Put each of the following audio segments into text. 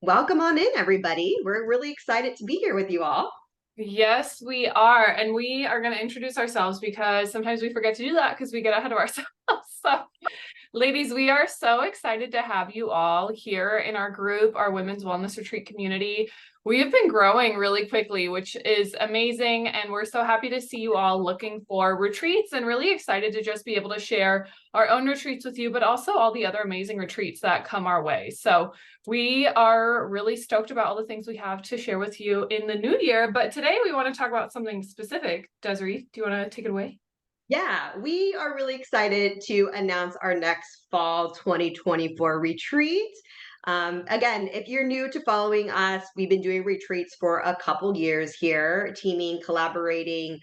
Welcome on in, everybody. We're really excited to be here with you all. Yes, we are. And we are going to introduce ourselves because sometimes we forget to do that because we get ahead of ourselves. So, ladies, we are so excited to have you all here in our group, our Women's Wellness Retreat community. We have been growing really quickly, which is amazing. And we're so happy to see you all looking for retreats and really excited to just be able to share our own retreats with you, but also all the other amazing retreats that come our way. So we are really stoked about all the things we have to share with you in the new year. But today we want to talk about something specific. Desiree, do you want to take it away? Yeah, we are really excited to announce our next fall 2024 retreat. Again, if you're new to following us, we've been doing retreats for a couple years here, teaming, collaborating,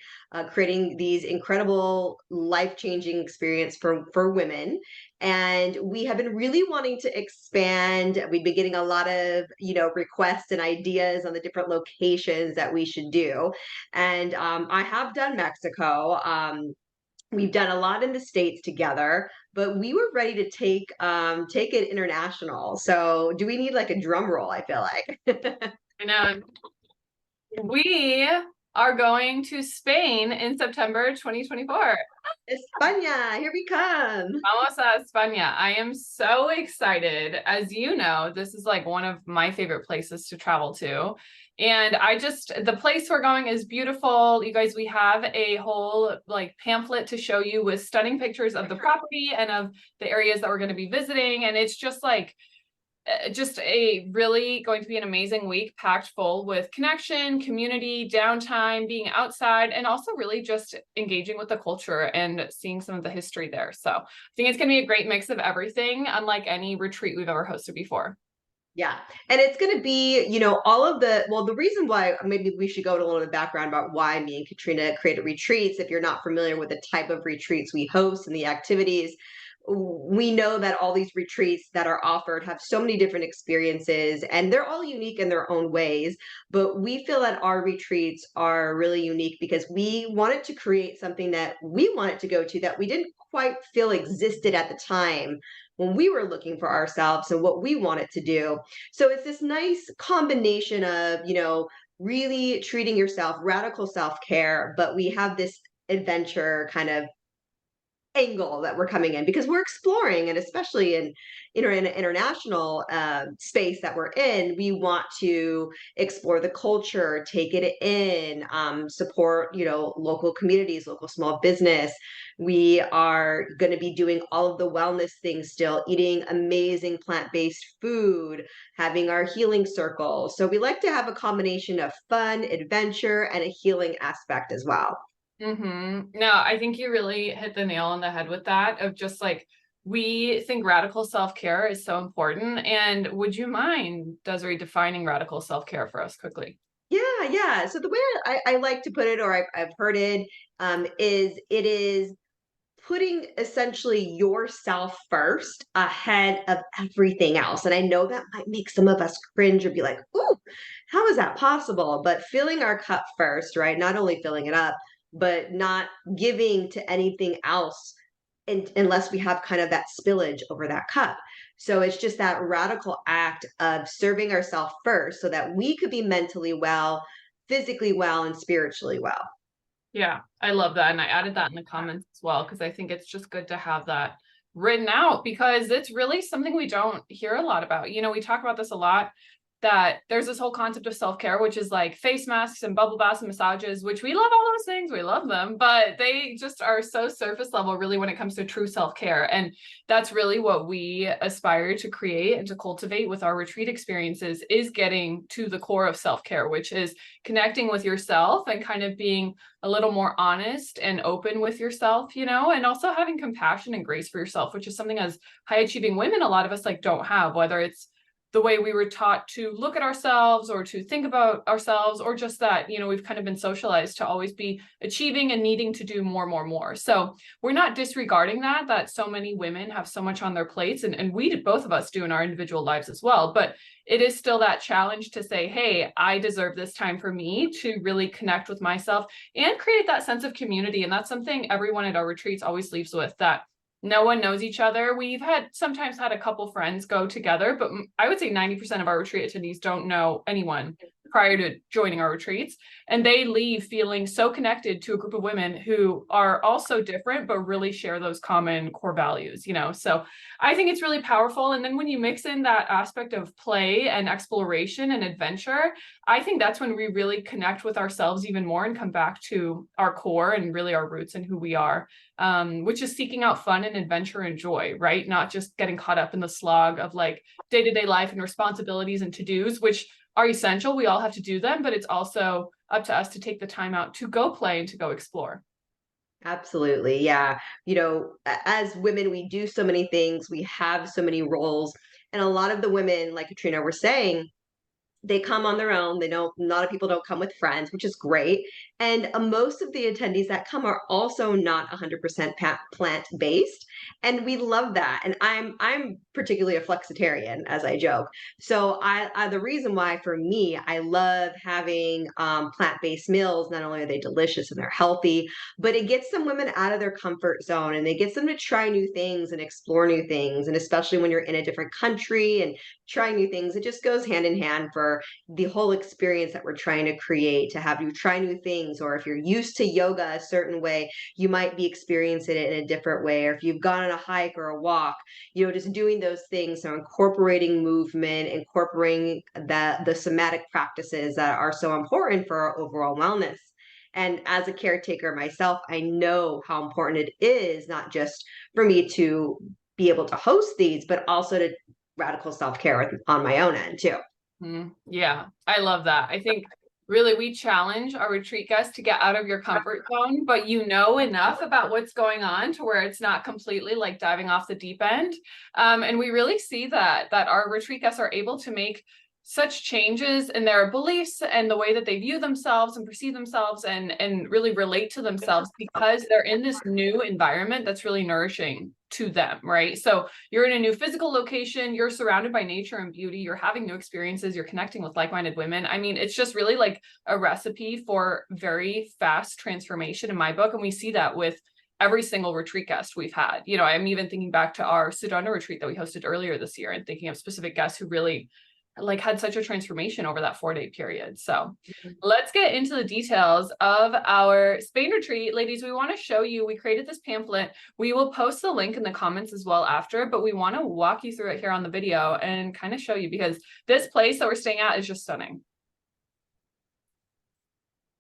creating these incredible life-changing experience for women. And we have been really wanting to expand. We've been getting a lot of, requests and ideas on the different locations that we should do. And I have done Mexico. We've done a lot in the States together, but we were ready to take it international. So do we need like a drum roll, I feel like? I know. We are going to Spain in September 2024. España, here we come. Vamos a España. I am so excited. As you know, this is like one of my favorite places to travel to. And the place we're going is beautiful. You guys, we have a whole like pamphlet to show you with stunning pictures of the property and of the areas that we're going to be visiting. And it's just a really going to be an amazing week packed full with connection, community, downtime, being outside, and also really just engaging with the culture and seeing some of the history there. So I think it's going to be a great mix of everything, unlike any retreat we've ever hosted before. Yeah. And it's going to be, all of the reason why maybe we should go to a little bit of background about why me and Katrina created retreats. If you're not familiar with the type of retreats we host and the activities, we know that all these retreats that are offered have so many different experiences and they're all unique in their own ways. But we feel that our retreats are really unique because we wanted to create something that we wanted to go to that we didn't quite feel existed at the time when we were looking for ourselves and what we wanted to do. So it's this nice combination of, really treating yourself, radical self care, but we have this adventure kind of angle that we're coming in because we're exploring, and especially in an international space that we're in, we want to explore the culture, take it in, support local communities, local small business. We are going to be doing all of the wellness things still, eating amazing plant-based food, having our healing circle. So we like to have a combination of fun, adventure, and a healing aspect as well. No, I think you really hit the nail on the head with that of just like, we think radical self-care is so important. And would you mind, Desiree, defining radical self-care for us quickly? Yeah, yeah. So the way I like to put it, or I've heard it, is it is putting essentially yourself first ahead of everything else. And I know that might make some of us cringe or be like, "Ooh, how is that possible?" But filling our cup first, right? Not only filling it up, but not giving to anything else unless we have kind of that spillage over that cup. So it's just that radical act of serving ourselves first so that we could be mentally well, physically well, and spiritually well. Yeah, I love that. And I added that in the comments as well, because I think it's just good to have that written out because it's really something we don't hear a lot about. We talk about this a lot, that there's this whole concept of self-care, which is like face masks and bubble baths and massages, which we love all those things. We love them, but they just are so surface level, really, when it comes to true self-care. And that's really what we aspire to create and to cultivate with our retreat experiences, is getting to the core of self-care, which is connecting with yourself and kind of being a little more honest and open with yourself, and also having compassion and grace for yourself, which is something as high achieving women, a lot of us like don't have, whether it's the way we were taught to look at ourselves or to think about ourselves, or just that, we've kind of been socialized to always be achieving and needing to do more, more, more. So we're not disregarding that so many women have so much on their plates, and we did, both of us do in our individual lives as well. But it is still that challenge to say, hey, I deserve this time for me to really connect with myself and create that sense of community. And that's something everyone at our retreats always leaves with, that No one knows each other. We've sometimes had a couple friends go together, but I would say 90% of our retreat attendees don't know anyone prior to joining our retreats. And they leave feeling so connected to a group of women who are also different, but really share those common core values, So I think it's really powerful. And then when you mix in that aspect of play and exploration and adventure, I think that's when we really connect with ourselves even more and come back to our core and really our roots and who we are, which is seeking out fun and adventure and joy, right? Not just getting caught up in the slog of like day-to-day life and responsibilities and to-dos, which are essential. We all have to do them, but it's also up to us to take the time out to go play and to go explore. Absolutely. Yeah. As women, we do so many things, we have so many roles. And a lot of the women, like Katrina were saying, they come on their own. They don't, a lot of people don't come with friends, which is great. And most of the attendees that come are also not 100% plant based. And we love that. And I'm particularly a flexitarian, as I joke. So the reason why for me, I love having plant-based meals. Not only are they delicious and they're healthy, but it gets some women out of their comfort zone and it gets them to try new things and explore new things. And especially when you're in a different country and trying new things, it just goes hand in hand for the whole experience that we're trying to create, to have you try new things. Or if you're used to yoga a certain way, you might be experiencing it in a different way. Or if you've gone on a hike or a walk, just doing those things. So incorporating movement, incorporating the somatic practices that are so important for our overall wellness. And as a caretaker myself, I know how important it is, not just for me to be able to host these, but also to radical self-care on my own end too. Yeah, I love that. I think really we challenge our retreat guests to get out of your comfort zone, but you know enough about what's going on to where it's not completely like diving off the deep end. And we really see that our retreat guests are able to make such changes in their beliefs and the way that they view themselves and perceive themselves and really relate to themselves because they're in this new environment that's really nourishing to them, right? So you're in a new physical location, you're surrounded by nature and beauty, you're having new experiences, you're connecting with like-minded women. I mean, it's just really like a recipe for very fast transformation in my book. And we see that with every single retreat guest we've had. I'm even thinking back to our Sedona retreat that we hosted earlier this year and thinking of specific guests who really had such a transformation over that 4-day period. So let's get into the details of our Spain retreat. Ladies, we want to show you, we created this pamphlet. We will post the link in the comments as well after, but we want to walk you through it here on the video and kind of show you because this place that we're staying at is just stunning.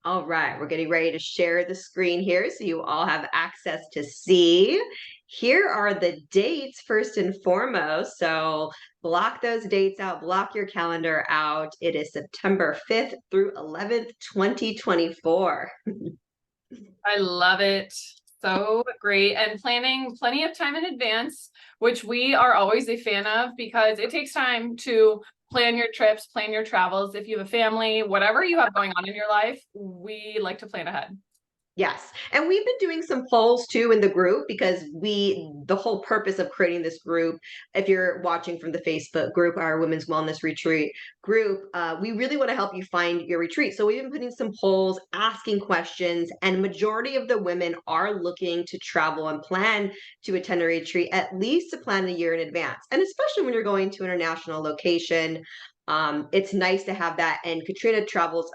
All right, we're getting ready to share the screen here so you all have access to see. Here are the dates first and foremost. So block those dates out, block your calendar out. It is September 5th through 11th, 2024. I love it. So great. And planning plenty of time in advance, which we are always a fan of because it takes time to plan your trips, plan your travels. If you have a family, whatever you have going on in your life, we like to plan ahead. Yes. And we've been doing some polls too in the group because the whole purpose of creating this group, if you're watching from the Facebook group, our Women's Wellness Retreat group, we really want to help you find your retreat. So we've been putting some polls, asking questions, and majority of the women are looking to travel and plan to attend a retreat, at least to plan a year in advance. And especially when you're going to an international location, it's nice to have that. And Katrina travels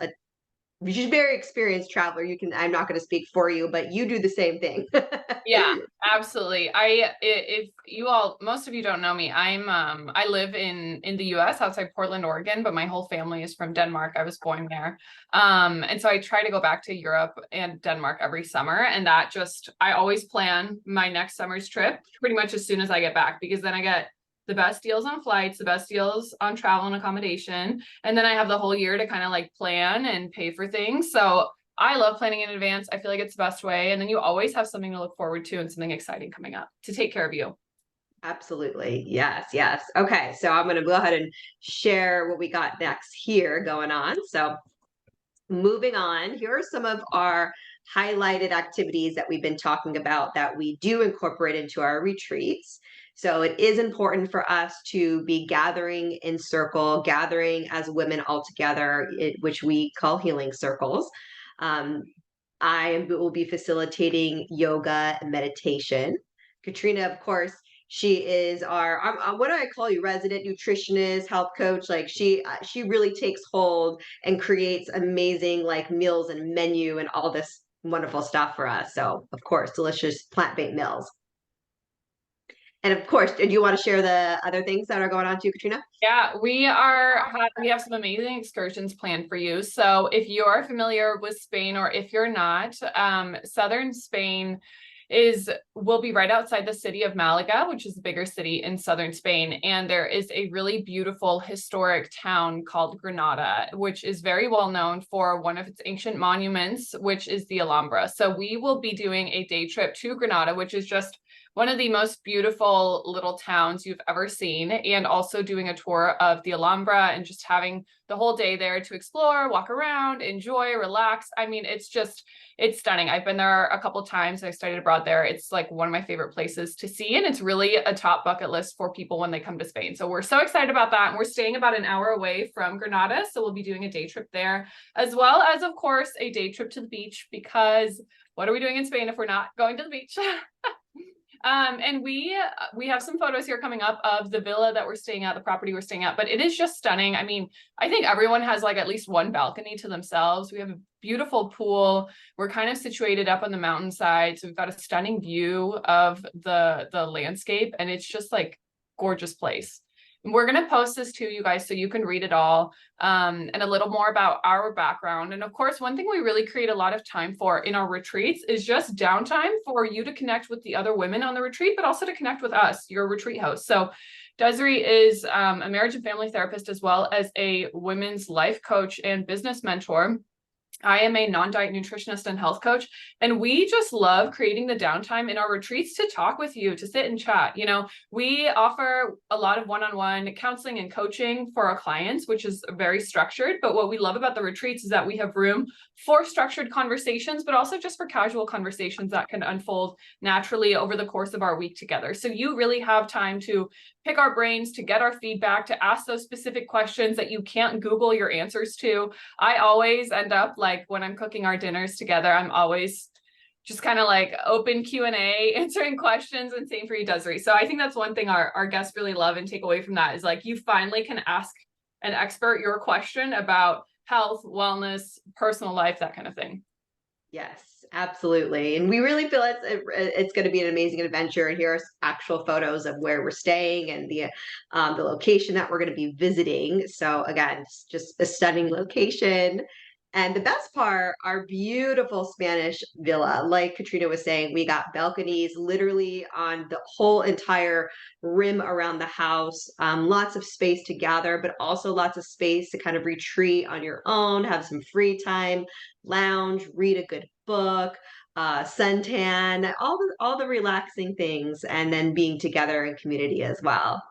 she's a very experienced traveler. I'm not going to speak for you, but you do the same thing. Yeah, absolutely. If you all, most of you don't know me, I live in the US outside Portland, Oregon, but my whole family is from Denmark. I was born there. And so I try to go back to Europe and Denmark every summer. And I always plan my next summer's trip pretty much as soon as I get back, because then I get the best deals on flights, the best deals on travel and accommodation. And then I have the whole year to kind of plan and pay for things. So I love planning in advance. I feel like it's the best way. And then you always have something to look forward to and something exciting coming up to take care of you. Absolutely. Yes. Yes. Okay. So I'm going to go ahead and share what we got next here going on. So moving on, here are some of our highlighted activities that we've been talking about that we do incorporate into our retreats. So it is important for us to be gathering in circle, gathering as women all together, which we call healing circles. I will be facilitating yoga and meditation. Katrina, of course, she is our what do I call you, resident nutritionist, health coach. Like she really takes hold and creates amazing like meals and menu and all this wonderful stuff for us. So of course, delicious plant-based meals. And of course, do you want to share the other things that are going on too, Katrina? Yeah, we have some amazing excursions planned for you. So if you are familiar with Spain, or if you're not, southern Spain will be right outside the city of Malaga, which is the bigger city in southern Spain. And there is a really beautiful historic town called Granada, which is very well known for one of its ancient monuments, which is the Alhambra. So we will be doing a day trip to Granada, which is just one of the most beautiful little towns you've ever seen, and also doing a tour of the Alhambra and just having the whole day there to explore, walk around, enjoy, relax. I mean, it's stunning. I've been there a couple of times. I studied abroad there. It's like one of my favorite places to see, and it's really a top bucket list for people when they come to Spain. So we're so excited about that. And we're staying about an hour away from Granada, so we'll be doing a day trip there, as well as, of course, a day trip to the beach, because what are we doing in Spain if we're not going to the beach? And we have some photos here coming up of the villa that we're staying at, the property we're staying at, but it is just stunning. I mean, I think everyone has like at least one balcony to themselves. We have a beautiful pool. We're kind of situated up on the mountainside, so we've got a stunning view of the landscape, and it's just like gorgeous place. We're going to post this to you guys so you can read it all, and a little more about our background. And of course, one thing we really create a lot of time for in our retreats is just downtime for you to connect with the other women on the retreat, but also to connect with us, your retreat host. So Desiree is a marriage and family therapist, as well as a women's life coach and business mentor. I am a non-diet nutritionist and health coach, and we just love creating the downtime in our retreats to talk with you, to sit and chat. You know, we offer a lot of one-on-one counseling and coaching for our clients, which is very structured. But what we love about the retreats is that we have room for structured conversations, but also just for casual conversations that can unfold naturally over the course of our week together. So you really have time to pick our brains, to get our feedback, to ask those specific questions that you can't Google your answers to. I always end up like when I'm cooking our dinners together, I'm always just kind of like open Q&A, answering questions, and same for you, Desiree. So I think that's one thing our guests really love and take away from that is like you finally can ask an expert your question about health, wellness, personal life, that kind of thing. Yes, absolutely. And we really feel it's going to be an amazing adventure. And here are actual photos of where we're staying and the location that we're going to be visiting. So again, it's just a stunning location. And the best part, our beautiful Spanish villa. Like Katrina was saying, we got balconies literally on the whole entire rim around the house. Lots of space to gather, but also lots of space to kind of retreat on your own, have some free time, lounge, read a good book, suntan, all the relaxing things, and then being together in community as well.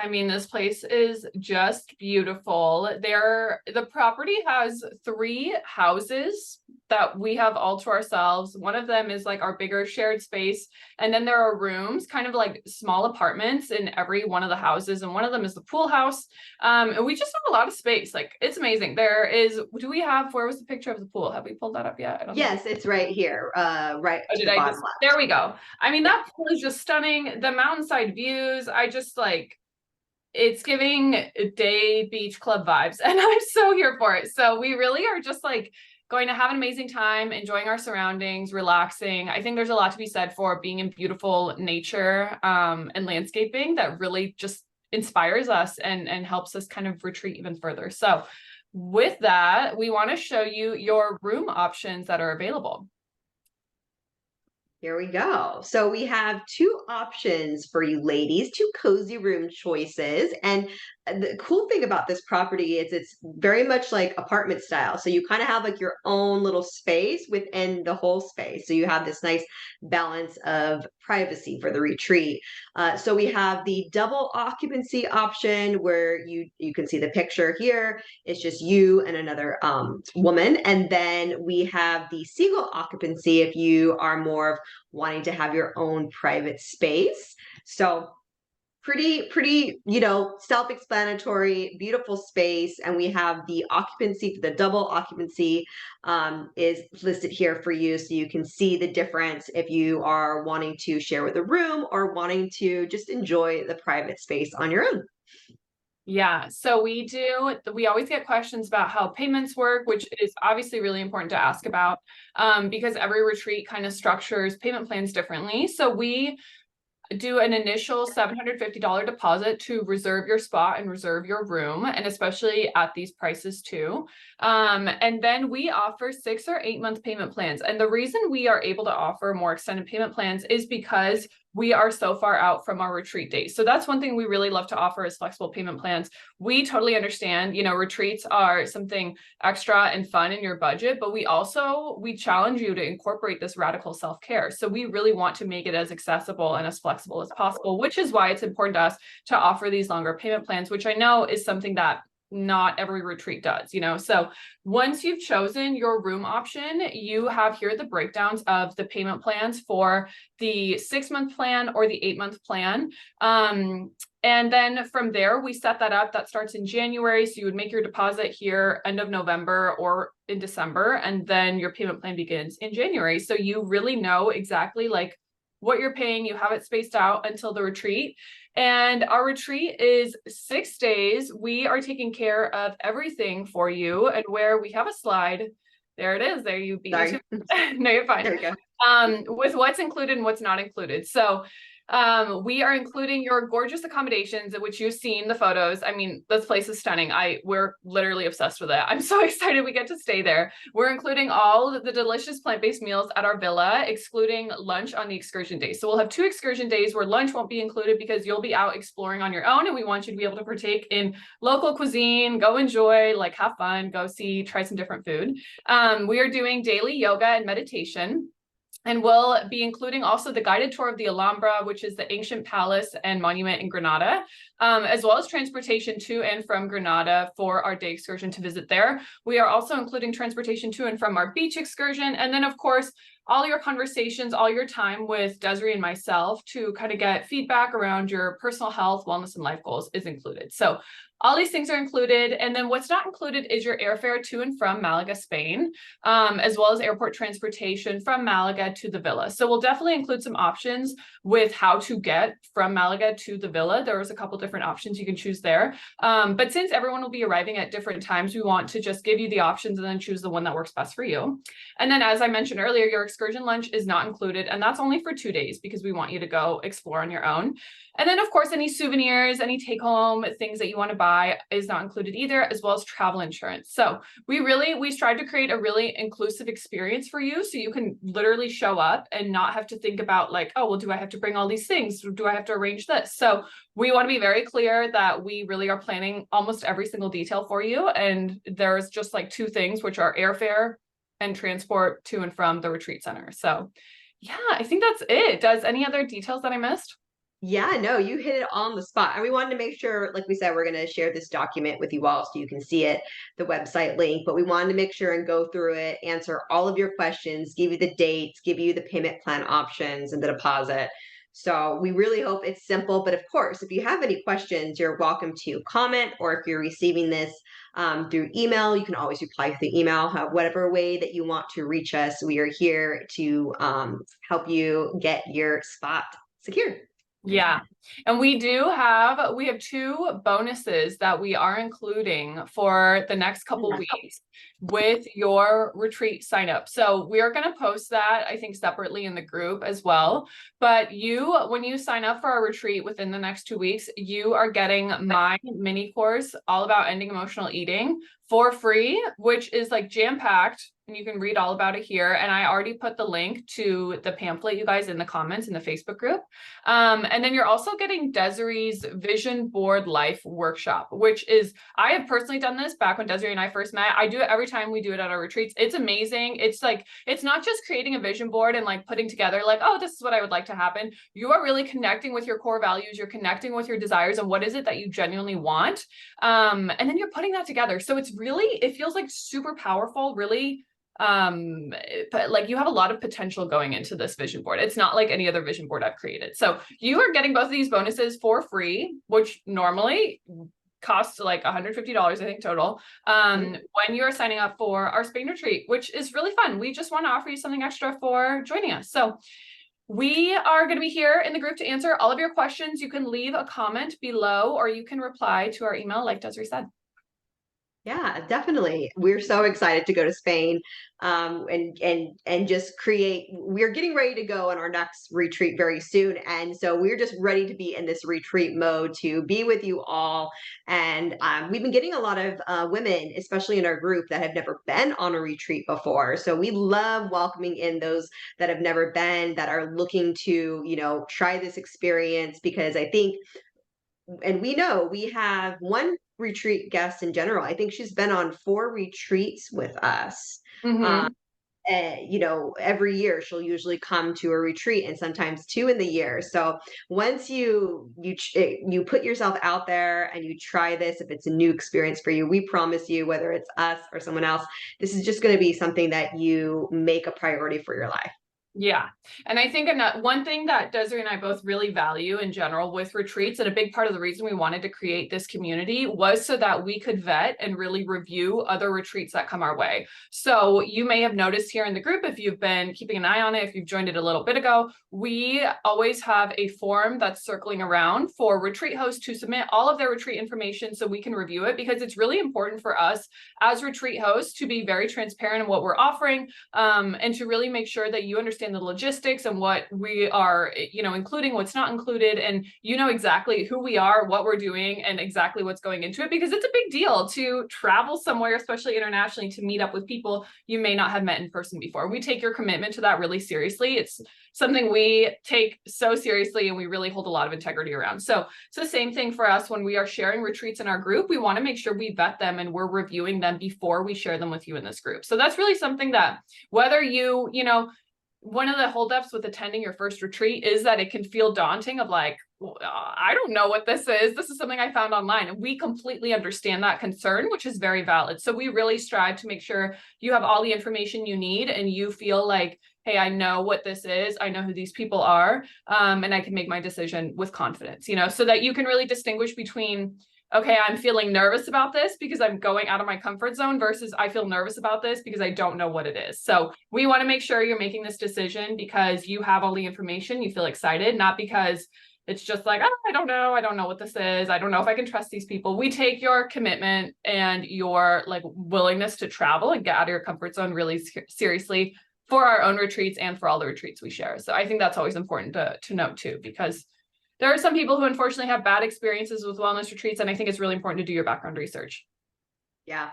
I mean, this place is just beautiful. The property has 3 houses that we have all to ourselves. One of them is like our bigger shared space. And then there are rooms, kind of like small apartments in every one of the houses. And one of them is the pool house. And we just have a lot of space. Like, it's amazing. Where was the picture of the pool? Have we pulled that up yet? Yes, it's right here. Right. Oh, there we go. I mean, that pool is just stunning. The mountainside views, it's giving day beach club vibes, and I'm so here for it. So we really are just like going to have an amazing time, enjoying our surroundings, relaxing. I think there's a lot to be said for being in beautiful nature and landscaping that really just inspires us and helps us kind of retreat even further. So with that, we want to show you your room options that are available. Here we go. So we have 2 options for you ladies, 2 cozy room choices. And the cool thing about this property is it's very much like apartment style. So you kind of have like your own little space within the whole space. So you have this nice balance of privacy for the retreat. So we have the double occupancy option where you can see the picture here. It's just you and another woman. And then we have the single occupancy if you are more of wanting to have your own private space. So pretty, self-explanatory, beautiful space. And we have the occupancy for the double occupancy is listed here for you. So you can see the difference if you are wanting to share with a room or wanting to just enjoy the private space on your own. Yeah, so we always get questions about how payments work, which is obviously really important to ask about, because every retreat kind of structures payment plans differently. So we do an initial $750 deposit to reserve your spot and reserve your room, and especially at these prices too. And then we offer 6 or 8 month payment plans. And the reason we are able to offer more extended payment plans is because we are so far out from our retreat date. So that's one thing we really love to offer is flexible payment plans. We totally understand, retreats are something extra and fun in your budget, but we challenge you to incorporate this radical self-care. So we really want to make it as accessible and as flexible as possible, which is why it's important to us to offer these longer payment plans, which I know is something that not every retreat does, So once you've chosen your room option, you have here the breakdowns of the payment plans for the 6-month plan or the 8-month plan. And then from there, we set that up. That starts in January. So you would make your deposit here end of November or in December, and then your payment plan begins in January. So you really know exactly like what you're paying. You have it spaced out until the retreat. And our retreat is 6 days. We are taking care of everything for you. And where we have a slide, there it is. There you beat me to. No, you're fine. There we go. With what's included and what's not included. So we are including your gorgeous accommodations, which you've seen the photos. I mean, this place is stunning. We're literally obsessed with it. I'm so excited we get to stay there. We're including all the delicious plant-based meals at our villa, excluding lunch on the excursion days. So we'll have 2 excursion days where lunch won't be included because you'll be out exploring on your own, and we want you to be able to partake in local cuisine, go enjoy, like have fun, go see, try some different food. We are doing daily yoga and meditation. And we'll be including also the guided tour of the Alhambra, which is the ancient palace and monument in Granada, as well as transportation to and from Granada for our day excursion to visit there. We are also including transportation to and from our beach excursion. And then, of course, all your conversations, all your time with Desiree and myself to kind of get feedback around your personal health, wellness, and life goals is included. So all these things are included. And then what's not included is your airfare to and from Malaga, Spain, as well as airport transportation from Malaga to the villa. So we'll definitely include some options with how to get from Malaga to the villa. There was a couple different options you can choose there. But since everyone will be arriving at different times, we want to just give you the options and then choose the one that works best for you. And then, as I mentioned earlier, your excursion lunch is not included, and that's only for 2 days because we want you to go explore on your own. And then, of course, any souvenirs, any take-home things that you want to buy is not included either, as well as travel insurance. So we strive to create a really inclusive experience for you, so you can literally show up and not have to think about like, oh, well, do I have to bring all these things? Do I have to arrange this? So we want to be very clear that we really are planning almost every single detail for you. And there's just like 2 things, which are airfare and transport to and from the retreat center. So yeah, I think that's it. Does any other details that I missed? Yeah, no, you hit it on the spot. And we wanted to make sure, like we said, we're going to share this document with you all so you can see it, the website link. But we wanted to make sure and go through it, answer all of your questions, give you the dates, give you the payment plan options and the deposit. So we really hope it's simple. But of course, if you have any questions, you're welcome to comment, or if you're receiving this through email, you can always reply through email, whatever way that you want to reach us. We are here to help you get your spot secured. Yeah. And we have 2 bonuses that we are including for the next couple of weeks with your retreat sign up. So we are going to post that, I think, separately in the group as well. But when you sign up for our retreat within the next 2 weeks, you are getting my mini course all about ending emotional eating for free, which is like jam-packed. And you can read all about it here. And I already put the link to the pamphlet, you guys, in the comments in the Facebook group. And then you're also getting Desiree's Vision Board Life workshop, which is, I have personally done this back when Desiree and I first met. I do it every time we do it at our retreats. It's amazing. It's like, it's not just creating a vision board and like putting together like, oh, this is what I would like to happen. You are really connecting with your core values. You're connecting with your desires and what is it that you genuinely want. And then you're putting that together. So it feels like super powerful, really But like you have a lot of potential going into this vision board. It's not like any other vision board I've created. So you are getting both of these bonuses for free, which normally costs like $150, I think, total, when you're signing up for our Spain retreat, which is really fun. We just want to offer you something extra for joining us. So we are going to be here in the group to answer all of your questions. You can leave a comment below, or you can reply to our email, like Desiree said. Yeah, definitely. We're so excited to go to Spain, and just create. We're getting ready to go on our next retreat very soon, and so we're just ready to be in this retreat mode to be with you all. And we've been getting a lot of women, especially in our group, that have never been on a retreat before. So we love welcoming in those that have never been, that are looking to, try this experience, because I think, and we know we have one retreat guest in general. I think she's been on 4 retreats with us. Mm-hmm. Every year she'll usually come to a retreat, and sometimes 2 in the year. So once you put yourself out there and you try this, if it's a new experience for you, we promise you, whether it's us or someone else, this is just going to be something that you make a priority for your life. Yeah. And I think one thing that Desiree and I both really value in general with retreats, and a big part of the reason we wanted to create this community, was so that we could vet and really review other retreats that come our way. So you may have noticed here in the group, if you've been keeping an eye on it, if you've joined it a little bit ago, we always have a form that's circling around for retreat hosts to submit all of their retreat information so we can review it, because it's really important for us as retreat hosts to be very transparent in what we're offering, and to really make sure that you understand the logistics and what we are, including, what's not included, and exactly who we are, what we're doing, and exactly what's going into it, because it's a big deal to travel somewhere, especially internationally, to meet up with people you may not have met in person before. We take your commitment to that really seriously. It's something we take so seriously, and we really hold a lot of integrity around. So it's the same thing for us when we are sharing retreats in our group. We want to make sure we vet them and we're reviewing them before we share them with you in this group. So that's really something that, whether one of the holdups with attending your first retreat is that it can feel daunting, of like, I don't know what this is. This is something I found online. And we completely understand that concern, which is very valid. So we really strive to make sure you have all the information you need and you feel like, hey, I know what this is. I know who these people are. And I can make my decision with confidence, so that you can really distinguish between, okay, I'm feeling nervous about this because I'm going out of my comfort zone, versus I feel nervous about this because I don't know what it is. So we want to make sure you're making this decision because you have all the information, you feel excited, not because it's just like, oh, I don't know what this is. I don't know if I can trust these people. We take your commitment and your willingness to travel and get out of your comfort zone really seriously for our own retreats and for all the retreats we share. So I think that's always important to note too, because there are some people who unfortunately have bad experiences with wellness retreats, and I think it's really important to do your background research. Yeah,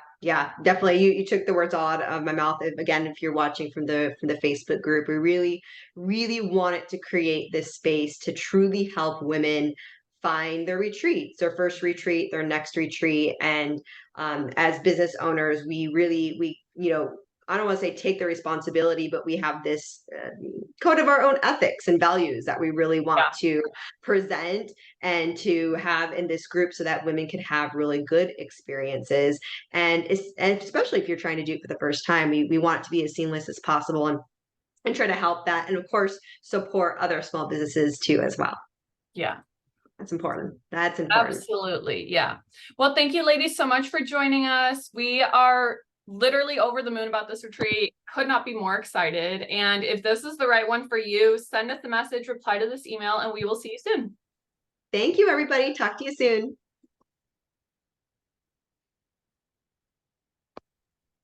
definitely. You took the words out of my mouth. Again, if you're watching from the Facebook group, we really, really wanted to create this space to truly help women find their retreats, their first retreat, their next retreat. And as business owners, we I don't want to say take the responsibility, but we have this code of our own ethics and values that we really want to present and to have in this group, so that women can have really good experiences. And especially if you're trying to do it for the first time, we want it to be as seamless as possible, and try to help that. And of course, support other small businesses too, as well. Yeah. That's important. That's important. Absolutely. Yeah. Well, thank you ladies so much for joining us. We are literally over the moon about this retreat. Could not be more excited. And if this is the right one for you, send us a message, reply to this email, and we will see you soon. Thank you, everybody. Talk to you soon.